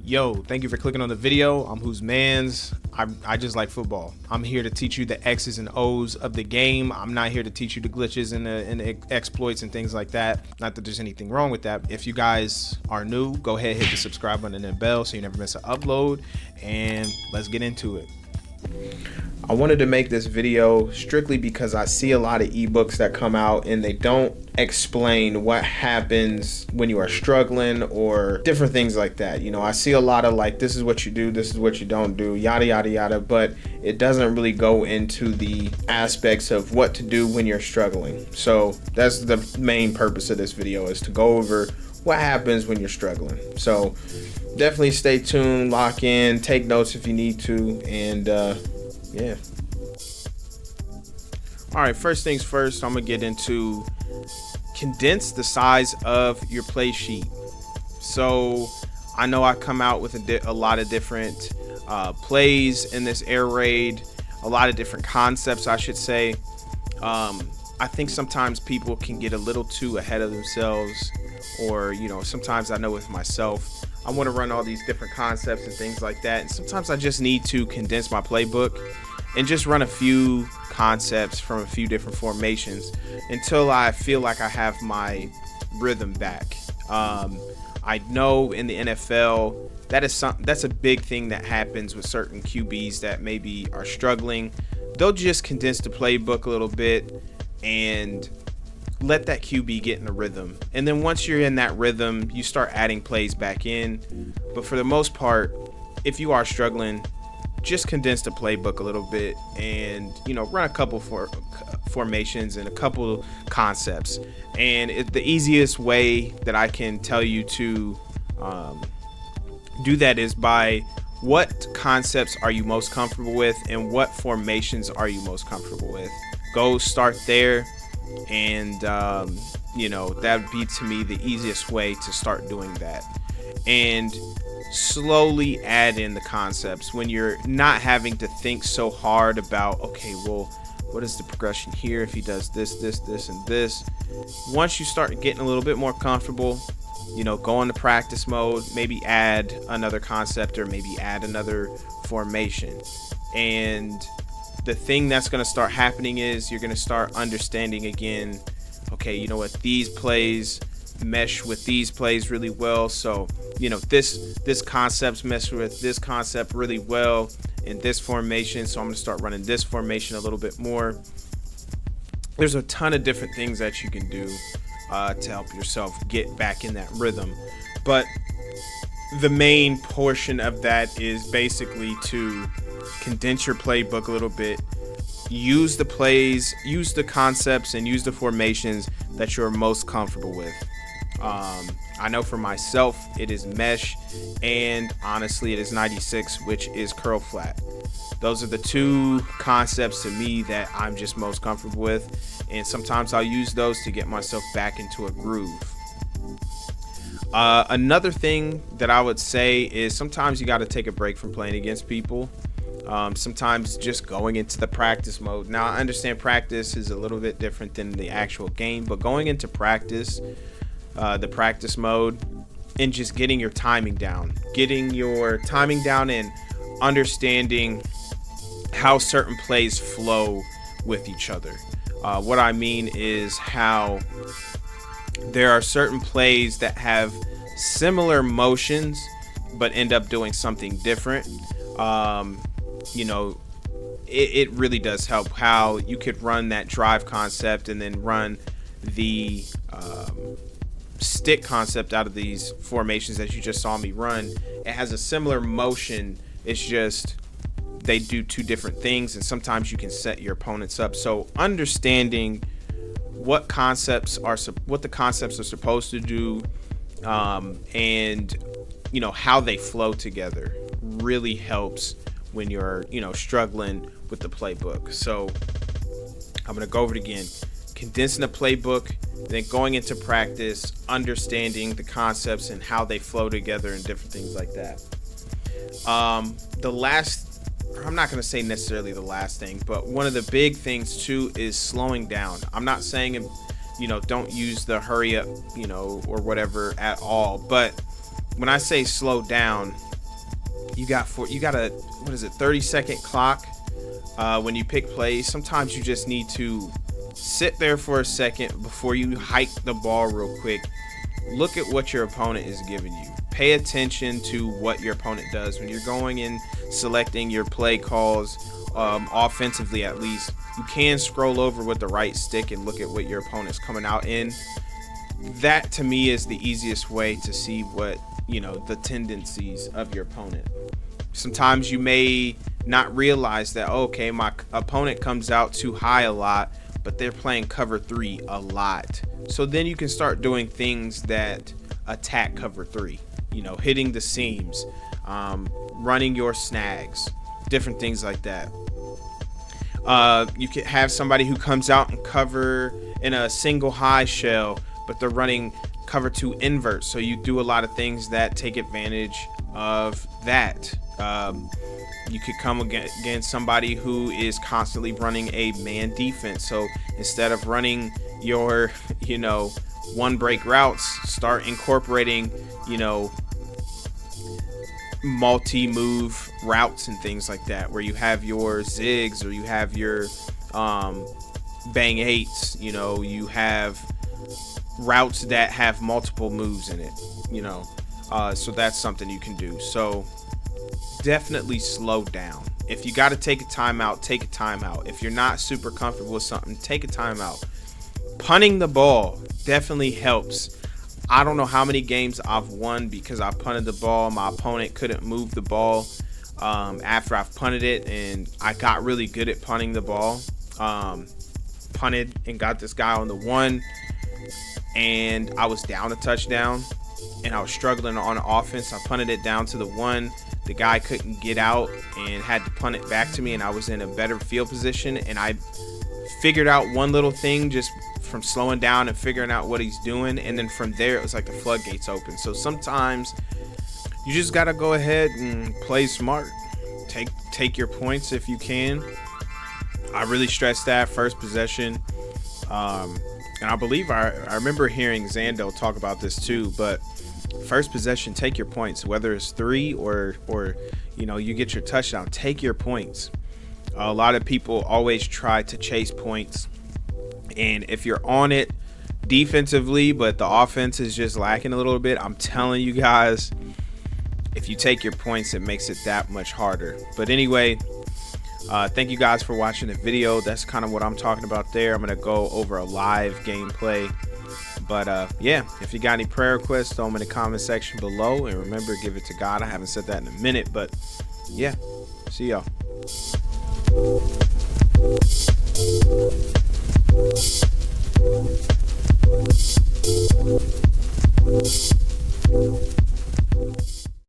Yo, thank you for clicking on the video. I'm Who's Mans. I just like football. I'm here to teach you the X's and O's of the game. I'm not here to teach you the glitches and the exploits and things like that. Not that there's anything wrong with that. If you guys are new, go ahead, hit the subscribe button and the bell so you never miss an upload. And let's get into it. I wanted to make this video strictly because I see a lot of ebooks that come out and they don't explain what happens when you are struggling or different things like that. You know, I see a lot of like, this is what you do, this is what you don't do, yada, yada, yada, but it doesn't really go into the aspects of what to do when you're struggling. So that's the main purpose of this video, is to go over what happens when you're struggling. So definitely stay tuned, lock in, take notes if you need to, and yeah. All right, first things first, I'm gonna get into condense the size of your play sheet. So I know I come out with a lot of different plays in this air raid, a lot of different concepts, I should say. I think sometimes people can get a little too ahead of themselves, or you know, sometimes I know with myself, I want to run all these different concepts and things like that, and sometimes I just need to condense my playbook and just run a few concepts from a few different formations until I feel like I have my rhythm back. I know in the NFL that's a big thing that happens with certain QBs that maybe are struggling. They'll just condense the playbook a little bit and let that QB get in the rhythm, and then once you're in that rhythm, you start adding plays back in. But for the most part, if you are struggling, just condense the playbook a little bit and, you know, run a couple formations and a couple concepts. And the easiest way that I can tell you to do that is by what concepts are you most comfortable with and what formations are you most comfortable with. Go start there, and you know, that would be to me the easiest way to start doing that, and slowly add in the concepts when you're not having to think so hard about, okay, well, what is the progression here if he does this, and this. Once you start getting a little bit more comfortable, you know, go into practice mode, maybe add another concept or maybe add another formation. And the thing that's going to start happening is you're going to start understanding again, okay, you know what, these plays mesh with these plays really well. So, you know, this concepts mesh with this concept really well in this formation. So I'm going to start running this formation a little bit more. There's a ton of different things that you can do to help yourself get back in that rhythm. But the main portion of that is basically to condense your playbook a little bit, use the plays, use the concepts, and use the formations that you're most comfortable with. I know for myself it is mesh, and honestly it is 96, which is curl flat. Those are the two concepts to me that I'm just most comfortable with, and sometimes I'll use those to get myself back into a groove. Another thing that I would say is sometimes you got to take a break from playing against people. Sometimes just going into the practice mode. Now I understand practice is a little bit different than the actual game, but going into practice, the practice mode, and just getting your timing down and understanding how certain plays flow with each other. What I mean is how there are certain plays that have similar motions but end up doing something different. You know, it really does help how you could run that drive concept and then run the stick concept out of these formations that you just saw me run. It has a similar motion, it's just they do two different things, and sometimes you can set your opponents up. So understanding what the concepts are supposed to do, and you know how they flow together really helps when you're, you know, struggling with the playbook. So I'm going to go over it again. Condensing the playbook, then going into practice, understanding the concepts and how they flow together and different things like that. The last I'm not going to say necessarily the last thing, but one of the big things too is slowing down. I'm not saying, don't use the hurry up, or whatever at all. But when I say slow down, you got a, 30-second clock when you pick plays. Sometimes you just need to sit there for a second before you hike the ball real quick. Look at what your opponent is giving you. Pay attention to what your opponent does when you're going and selecting your play calls, offensively at least. You can scroll over with the right stick and look at what your opponent's coming out in. That to me is the easiest way to see what, the tendencies of your opponent. Sometimes you may not realize that, okay, my opponent comes out too high a lot, but they're playing cover 3 a lot. So then you can start doing things that attack cover 3, hitting the seams, running your snags, different things like that. You could have somebody who comes out and cover in a single high shell, but they're running cover 2 invert. So you do a lot of things that take advantage of that. You could come against somebody who is constantly running a man defense. So instead of running your, one break routes, start incorporating, multi-move routes and things like that, where you have your zigs or you have your bang 8s. You have routes that have multiple moves in it. So that's something you can do. So definitely slow down. If you got to take a timeout, take a timeout. If you're not super comfortable with something, take a timeout. Punting the ball definitely helps. I don't know how many games I've won because I punted the ball. My opponent couldn't move the ball after I've punted it, and I got really good at punting the ball. Punted and got this guy on the 1, and I was down a touchdown, and I was struggling on offense. I punted it down to the 1. The guy couldn't get out and had to punt it back to me, and I was in a better field position, and I figured out one little thing just from slowing down and figuring out what he's doing, and then from there it was like the floodgates open. So sometimes you just got to go ahead and play smart. Take your points if you can. I really stress that first possession. And I believe I remember hearing Zando talk about this too, but first possession, take your points, whether it's 3 or you get your touchdown, take your points. A lot of people always try to chase points, and if you're on it defensively but the offense is just lacking a little bit, I'm telling you guys, if you take your points, it makes it that much harder. But anyway, thank you guys for watching the video. That's kind of what I'm talking about there. I'm gonna go over a live gameplay. But yeah, if you got any prayer requests, throw them in the comment section below, and remember, give it to God. I haven't said that in a minute, but yeah, see y'all.